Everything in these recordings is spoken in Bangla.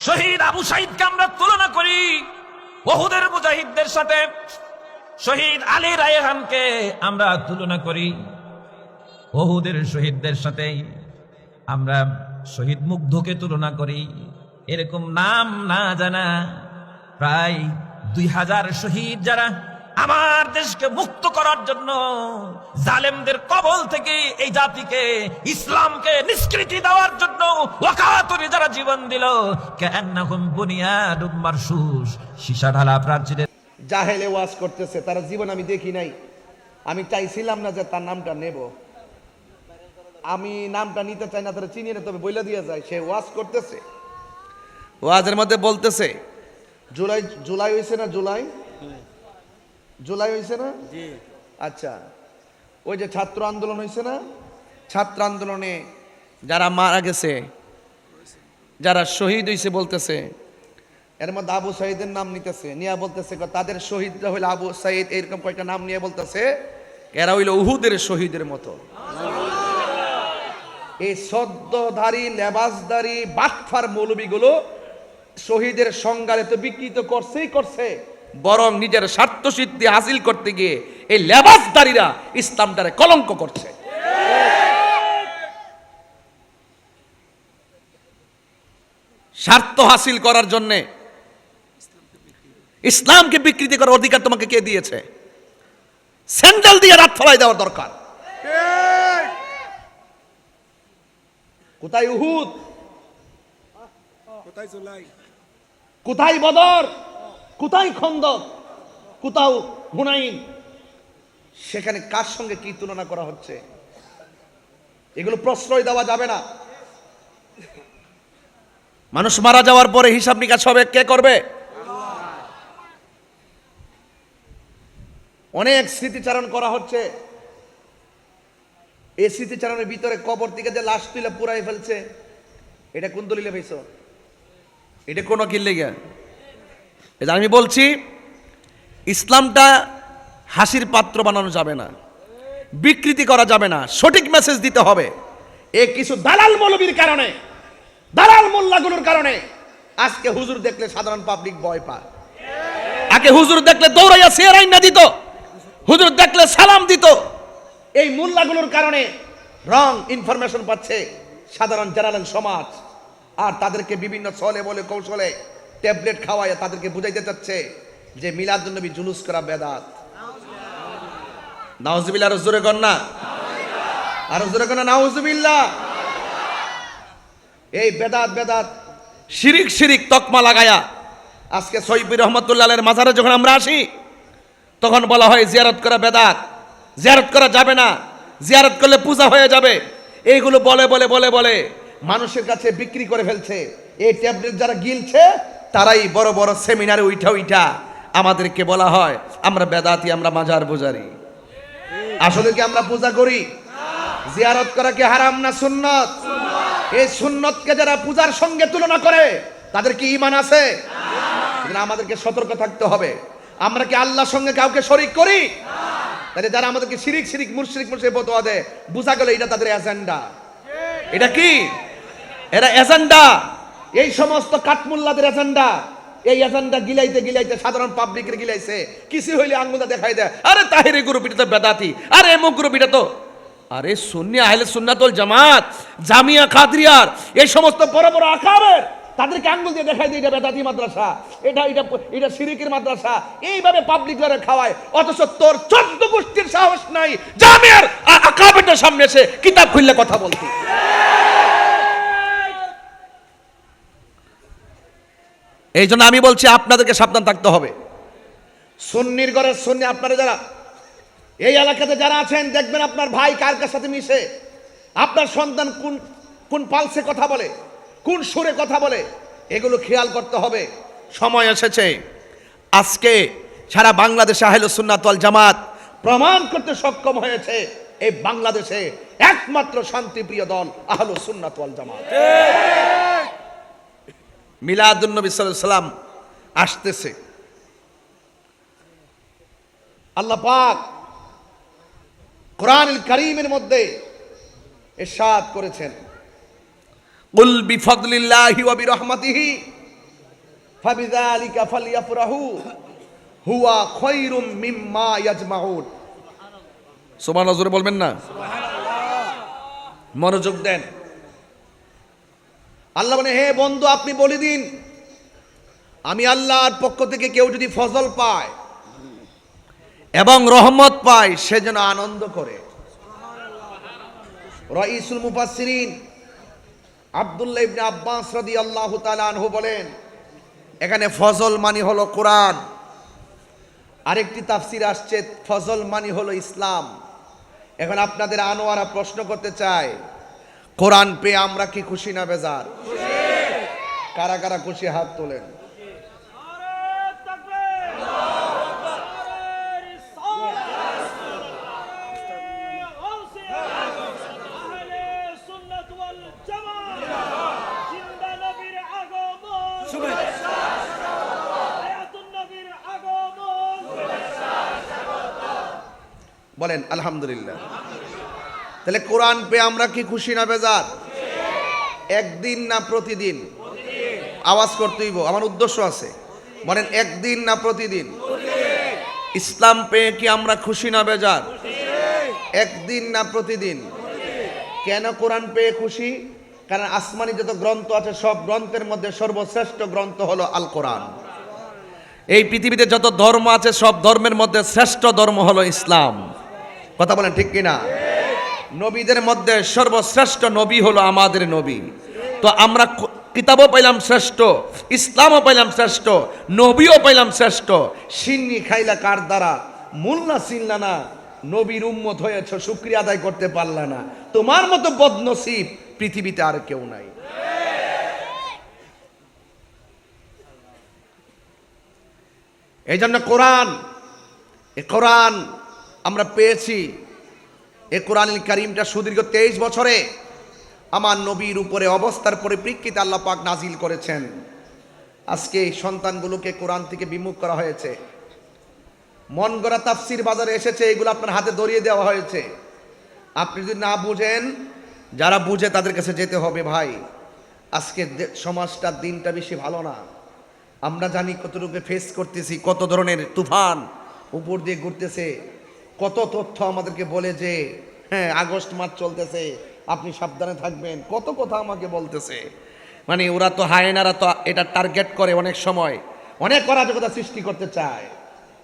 শহীদ আবু সাঈদকে আমরা তুলনা করি উহুদের মুজাহিদদের সাথে, শহীদ আলী রায়হানকে আমরা তুলনা করি উহুদের শহীদদের সাথে, আমরা শহীদ মুগ্ধকে তুলনা করি। এরকম নাম না জানা প্রায় 2000 শহীদ যারা আমার দেশকে মুক্ত করার জন্য জালেমদের কবল থেকে এই জাতিকে ইসলামকে নিষ্কৃতি দেওয়ার জন্য ওয়াকাতুরে যারা জীবন দিল, কান্নাহুম বুনিয়াদুম মারসুস, সীসা ঢালা প্রাচীরের জাহেলে ওয়াজ করতেছে, তারা জীবন আমি দেখি নাই। আমি চাইছিলাম না যে তার নামটা নেব, আমি নামটা নিতে চাই না, তারা চিনি না, তবে বইলা দিয়ে যায়। সে ওয়াজ করতেছে, ওয়াজের মধ্যে বলতেছে জুলাই হয়েছে না, জুলাই হয়েছে না, আচ্ছা ওই যে ছাত্র আন্দোলন হয়েছে না, ছাত্র আন্দোলনে যারা মারা গেছে, যারা শহীদ হয়েছে বলতেছে, এর মধ্যে আবু সাঈদের নাম নিতেছে, নিয়ে বলতেছে তাদের শহীদরা হইল আবু সাঈদ, এরকম কয়েকটা নাম নিয়ে বলতেছে এরা হইল উহুদের শহীদের মতো। এই সদ্যধারী লেবাসধারী বাটফার মৌলবীগুলো শহীদের সংজ্ঞারে তো বিকৃত করছে, বরং নিজের স্বার্থ সিদ্ধি হাসিল করতে গিয়ে এই লেবাসধারীরা ইসলামটারে কলঙ্ক করছে। স্বার্থ হাসিল করার জন্য ইসলামকে বিকৃতি করার অধিকার তোমাকে কে দিয়েছে? স্যান্ডেল দিয়ে রাত ফলাই দেওয়ার দরকার। কোথায় উহুদ, কোথায় বদর, কোথায় খন্দক, কোথাও হুনাইন? সেখানে কার সঙ্গে কি তুলনা করা হচ্ছে? এগুলো প্রশ্রয় দেওয়া যাবে না। মানুষ মারা যাওয়ার পরে হিসাব নিকাশ হবে কে করবে? অনেক স্মৃতিচারণ করা হচ্ছে, এই স্মৃতিচারণের ভিতরে কবর থেকে যে লাশ তুলে পুরাই ফেলছে, এটা কোন দলিলে পেয়েছ? এটা কোন কিল্লে গিয়া? আমি বলছি ইসলামটা হাসির পাত্র বানানো যাবে না, বিকৃতি করা যাবে না, সঠিক মেসেজ দিতে হবে। এই কিছু দালাল মৌলবীর কারণে, দালাল মোল্লাগুলোর কারণে আজকে হুজুর দেখলে সাধারণ পাবলিক ভয় পায়। আগে হুজুর দেখলে দৌড়াইয়া সিয়ারাইন না দিত, হুজুর দেখলে সালাম দিত। এই মোল্লাগুলোর কারণে রং ইনফরমেশন পাচ্ছে সাধারণ জেনারেল সমাজ, আর তাদেরকে বিভিন্ন ছলে বলে কৌশলে ট্যাবলেট খাওয়ায় তাদেরকে বুঝাইতে চাচ্ছে যে মিলাদুন নবী জুলুস করা বেদাত। নাউজুবিল্লাহ, আরো জোরে কর না, আরো জোরে কর না, নাউজুবিল্লাহ। এই বেদাত বেদাত শিরিক শিরিক তকমা লাগায়া আজকে সৈয়দ রহমতুল্লাহের মাজারে যখন আমরা আসি তখন বলা হয় জিয়ারত করা বেদাত, জিয়ারত করা যাবে না, জিয়ারত করলে পূজা হয়ে যাবে। এইগুলো বলে বলে বলে বলে মানুষের কাছে বিক্রি করে ফেলছে। এই ট্যাবলেট যারা গিলছে তারাই বড় বড় সেমিনারে উঠা আমাদেরকে বলা হয় আমরা বেদাতি, আমরা মাজার পূজারি। আসলে কি আমরা পূজা করি? জিয়ারত করা কি হারাম না সুন্নত? এই সুন্নতকে যারা পূজার সঙ্গে তুলনা করে তাদের কি ঈমান আছে? আমাদেরকে সতর্ক থাকতে হবে। আমরা কি আল্লাহর সঙ্গে কাউকে শরীক করি? তাহলে যারা আমাদেরকে শিরিক শিরিক মুশরিক মুশরিক ফতোয়া দেয়, বুঝা গেল এটা তাদের এজেন্ডা। এটা কি? এরা এজেন্ডা, এই সমস্ত কাঠমুল্লাদের এজেন্ডা। এই এজেন্ডা গিলাইতে গিলাইতে সাধারণ পাবলিকের গিলাইছে। কিছু হইলে আঙ্গুলটা দেখাই দেয়, আরে তাহিরি গ্রুপ এটা তো বেদাতি, আরে এমুক গ্রুপ এটা তো, আরে সুন্নি আহলে সুন্নাতুল জামাত, জামিয়া কাদরিয়ার এই সমস্ত বড় বড় আকাবের তাদেরকে আঙ্গুল দিয়ে দেখাই দিয়ে এটা বেদাতি মাদ্রাসা, এটা এটা এটা শিরিকের মাদ্রাসা, এইভাবে পাবলিক লড়ে খাওয়ায়। অথচ তোর 14 গোষ্ঠীর সাহস নাই জামিয়ার আকাবেরটার সামনে এসে কিতাব খুললে কথা বলতে। এই জন্য আমি বলছি আপনাদেরকে সাবধান থাকতে হবে। সুন্নির ঘরের সুন্নি আপনারা যারা এই এলাকাতে যারা আছেন, দেখবেন আপনার ভাই কার কার সাথে মিশে, আপনার সন্তান কোন কোন পালসে কথা বলে, কোন সুরে কথা বলে, এগুলো খেয়াল করতে হবে। সময় এসেছে আজকে সারা বাংলাদেশে আহলে সুন্নাত ওয়াল জামাত প্রমাণ করতে সক্ষম হয়েছে এই বাংলাদেশে একমাত্র শান্তিপ্রিয় দল আহলে সুন্নাত ওয়াল জামাত। মিলাদুন নবী সাল্লাল্লাহু আলাইহি সাল্লাম আসতেছে। আল্লাহ পাক কোরআনুল কারীমের মধ্যে ইরশাদ করেছেন, কুল বিফাদলিল্লাহি ওয়া বিরহমাতিহি ফাবিযালিকা ফালইফরাহু হুয়া খায়রুম মিম্মা ইয়াজমাউন। সুবহানাল্লাহ, জোরে বলবেন না? মনোযোগ দেন। আল্লাহ বলে, হে বন্ধু আপনি বলে দিন, আমি আল্লাহর পক্ষ থেকে কেউ যদি ফজল পায় এবং রহমত পায় সে যেন আনন্দ করে। রাইসুল মুফাসসিরিন আব্দুল্লাহ ইবনে আব্বাস রাদিয়াল্লাহু তাআলা আনহু বলেন, এখানে ফজল মানে হলো কোরআন। আরেকটি তাফসির আসছে ফজল মানে হলো ইসলাম। এখন আপনাদের আনোয়ারা প্রশ্ন করতে চায়, কোরআন পেয়ে আমরা কি খুশি না বেজার? কারা কারা খুশি হাত তোলেন। বলেন আলহামদুলিল্লাহ। তাহলে কোরআন পেয়ে আমরা কি খুশি না বেজার? একদিন না প্রতিদিন? আওয়াজ করতেইব, আমার উদ্দেশ্য আছে। বলেন একদিন না প্রতিদিন? ইসলাম পেয়ে কি আমরা খুশি না বেজার? একদিন না প্রতিদিন? কেন কোরআন পেয়ে খুশি? কারণ আসমানি যত গ্রন্থ আছে সব গ্রন্থের মধ্যে সর্বশ্রেষ্ঠ গ্রন্থ হলো আল কোরআন। এই পৃথিবীতে যত ধর্ম আছে সব ধর্মের মধ্যে শ্রেষ্ঠ ধর্ম হলো ইসলাম। কথা বলেন ঠিক কিনা? নবীদের মধ্যে সর্বশ্রেষ্ঠ নবী হলো আমাদের নবী। তো আমরা কিতাবও পাইলাম শ্রেষ্ঠ, ইসলামও পাইলাম শ্রেষ্ঠ, নবীও পাইলাম শ্রেষ্ঠ। সিন্নি খাইলা কার দ্বারা? মুল্লা চিনলা না, নবীর উম্মত হয়েছ, শুকরিয়া আদায় করতে পারলা না। তোমার মতো বদনসিব পৃথিবীতে আর কেউ নাই। এই জন্য কোরআন আমরা পেয়েছি। এই কোরআনুল কারীমটা সুদীর্ঘ 23 বছরে আমার নবীর উপরে অবস্থার পরিপ্রেক্ষিতে আল্লাহ পাক নাজিল করেছেন। আজকে এই সন্তানগুলোকে কোরআন থেকে বিমুখ করা হয়েছে। মন গড়া তাফসির বাজারে এসেছে, এগুলো আপনার হাতে ধরিয়ে দেওয়া হয়েছে। আপনি যদি না বুঝেন, যারা বুঝে তাদের কাছে যেতে হবে। ভাই, আজকে সমাজটা দিনটা বেশি ভালো না। আমরা জানি কতটুকু ফেস করতেছি, কত ধরনের তুফান উপর দিয়ে ঘুরতেছে, কত তথ্য আমাদেরকে বলে যে হ্যাঁ আগস্ট মাস চলতেছে, আপনি সাবধানে থাকবেন, কত কথা আমাকে বলতেছে। মানে ওরা তো হায়েনারা তো এটা টার্গেট করে, অনেক সময় অনেক অরাজকতা সৃষ্টি করতে চায়।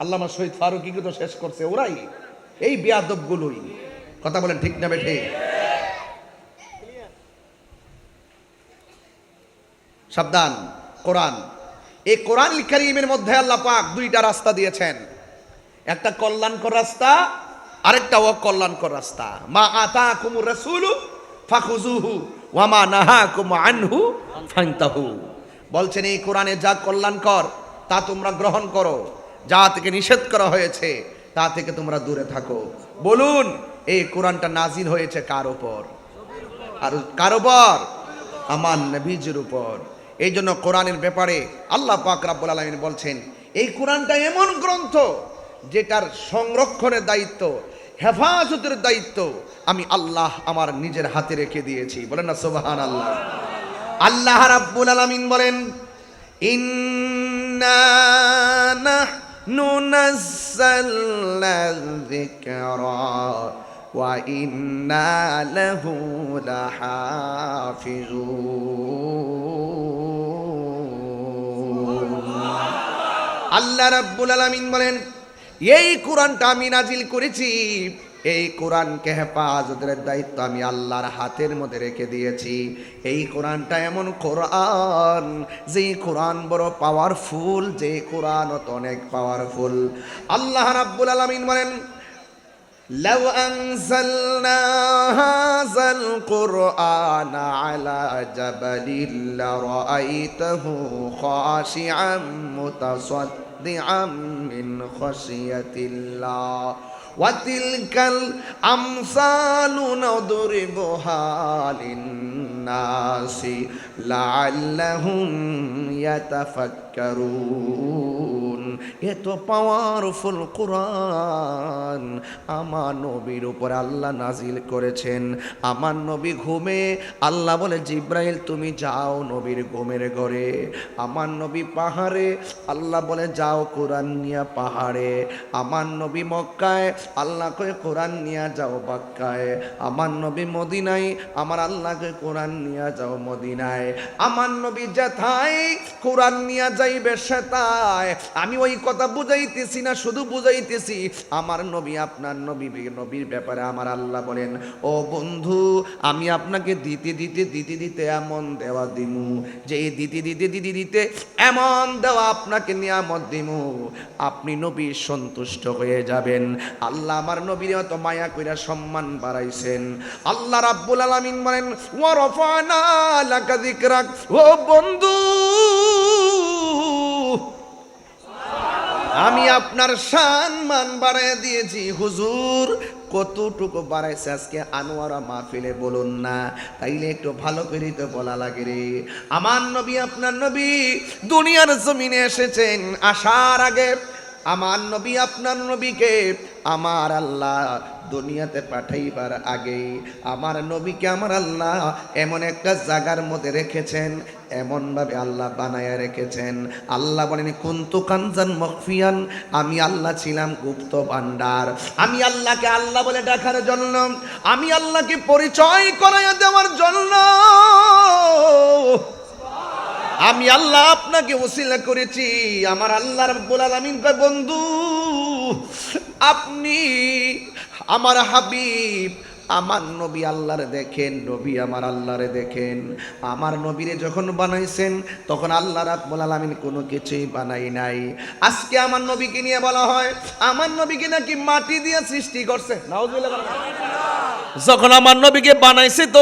আল্লামা শহীদ ফারুকীকে তো শেষ করছে ওরাই, এই বেয়াদবগুলোই। কথা বলেন ঠিক না বেঠে? সাবধান। কোরআন, এই কোরআনুল কারীমের মধ্যে আল্লাহ পাক দুইটা রাস্তা দিয়েছেন, একটা কল্যাণকর রাস্তা, আরেকটা অকল্যাণকর রাস্তা। মা আতাকুমুর রাসূলু ফাখুযুহু ওয়া মা নাহাকুম আনহু ফান্তাহু। বলছেন এই কোরআনে যা কল্যাণকর তা তোমরা গ্রহণ করো, যা থেকে নিষেধ করা হয়েছে তা থেকে তোমরা দূরে থাকো। বলুন এই কোরআনটা নাজিল হয়েছে কার উপর? আর কার উপর? আমার নবীজির উপর। এই জন্য কোরআনের ব্যাপারে আল্লাহ পাক রব্বুল আলামিন বলছেন এই কোরআনটা এমন গ্রন্থ যেটার সংরক্ষণের দায়িত্ব, হেফাজতের দায়িত্ব আমি আল্লাহ আমার নিজের হাতে রেখে দিয়েছি। বলেন না সুবহানাল্লাহ। আল্লাহ রাব্বুল আলামিন বলেন, ইন্না নাহনু নাযালনা যিকরা ওয়া ইন্না লাহু লাহাফিজুন। আল্লাহ রাব্বুল আলামিন বলেন এই কোরআনটা আমি নাজিল করেছি, এই কোরআনকে হেফাজতের দায়িত্ব আমি আল্লাহর হাতের মধ্যে রেখে দিয়েছি। এই কোরআনটা এমন কোরআন যে কোরআন বড় পাওয়ারফুল, যে কোরআন অনেক পাওয়ারফুল। আল্লাহ রাব্বুল আলামিন বলেন, লাউ আনজালনা হাযাল কুরআনা আলা জাবালিন লারাআইতাহু খাশিআম মুতাসাদ্দিআম মিন খাশিয়াতিল্লাহ ওয়া তিলকাল আমসালু নাদরিবুহা লিন্নাসি লাআল্লাহুম ইয়াতাফাক্কারুন। এত পাওয়ারফুল কোরআন আমার নবীর উপর আল্লাহ নাজিল করেছেন। আমার নবী ঘুমে, আল্লাহ বলে জিব্রাইল তুমি যাও নবীর ঘুমের ঘরে। আমার নবী পাহাড়ে, আল্লাহ বলে যাও কোরআন নিয়ে পাহাড়ে। আমার নবী মক্কায়, আল্লাহ কয়ে কোরআন নিয়ে যাও মক্কায়। আমার নবী মদিনায়, আমার আল্লাহকে কোরআন নিয়ে যাও মদিনায়। আমার নবী যেথায় কোরআন নিয়ে যাইবে সেথায়। আমি ওই কথা বুঝাইতেছি না, শুধু বুঝাইতেছি আমার নবী আপনার নবীর ব্যাপারে আমার আল্লাহ বলেন, ও বন্ধু আমি আপনাকে দিতে দিতে দিতে দিতে এমন দেওয়া দিমু, যে এই দিতে দিতে দিতে দিতে এমন দেওয়া আপনাকে নিয়ামত দিমু, আপনি নবী সন্তুষ্ট হয়ে যাবেন। আল্লাহ আমার নবীর এত মায়া কইরা সম্মান বাড়াইছেন। আল্লাহ রাব্বুল আলামিন বলেন ওয়া রাফানা লাকা যিকরাক, ও বন্ধু আমি আপনার সম্মান বাড়ায় দিয়েছি। হুজুর কতটুকু বাড়াইছে আজকে আনোয়ারা মাহফিলে বলুন না, তাইলে একটু ভালো করে তো বলা লাগে রে। আমার নবী আপনার নবী দুনিয়ার জমিনে এসেছেন, আসার আগে আমার নবী আপনার নবীকে আমার আল্লাহ দুনিয়াতে পাঠাইবার আগে আমার নবীকে আমার আল্লাহ এমন একটা জায়গার মধ্যে রেখেছেন, এমনভাবে আল্লাহ বানায়া রেখেছেন। আল্লাহ বলেন কুনতু কানজান মখফিয়ান, আমি আল্লাহ ছিলাম গুপ্ত ভান্ডার। আমি আল্লাহকে আল্লাহ বলে ডাকার জন্য, আমি আল্লাহকে পরিচয় করাইয়া দেওয়ার জন্য আমি আল্লাহ আপনাকে ওসিলা করেছি। আমার আল্লাহ রাব্বুল আলামিন কয় বন্ধু আপনি আমার হাবিব, আমার নবী আল্লাহরে দেখেন, নবী আমার আল্লাহরে দেখেন। আমার নবীরে যখন বানাইছেন তখন আল্লাহ রাব্বুল আলামিন কোনো কিছুই বানাই নাই। আজকে আমার নবীকে নিয়ে বলা হয় আমার নবীকে নাকি মাটি দিয়ে সৃষ্টি করছে। নাউজুবিল্লাহ। যখন আমার নবীকে বানাইছে তো